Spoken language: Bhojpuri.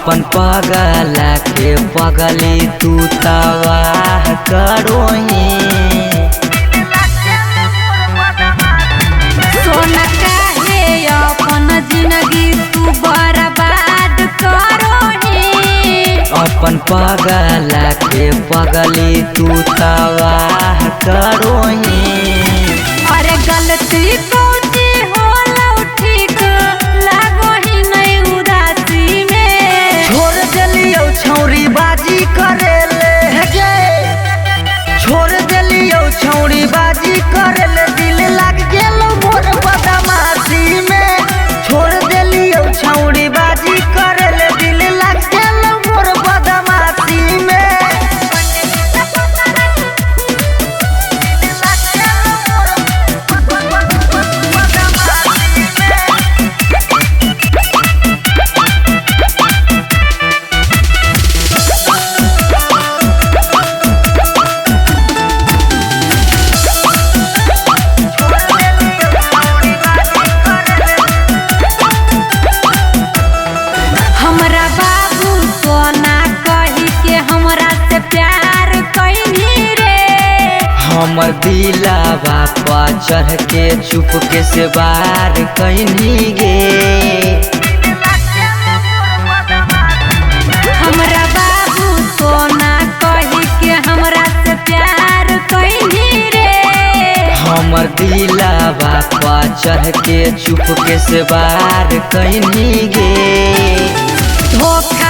अपन पगला के पगली तू तबाह करोही। सोना काहे अपन जिंदगी तू बर्बाद करोही। अपन पगला के पगली तू तबाह करोही। अरे गलती कौची होला ठीक लागो ही नहीं उदासी में। छोड़ देलियो छौरी बाजी करेले गे, छोड़ देलियो छौरी बाजी करेले दिल लग गेल मोर बदमाशी में। छोड़ देलियो छौरी बाजी करेले दिल लग गेल मोर बदमाशी में। हमरा बाबू सोना कही के हमरा से प्यार कईनी रे। हमर दिलावा पर चढ़ के चुपके से बार कहीं गे। हमरा बाबू सोना कही के हमरा से प्यार कईनी रे। हमर दिलावा पर चढ़ के चुपके से बार कहीं गे। धोखा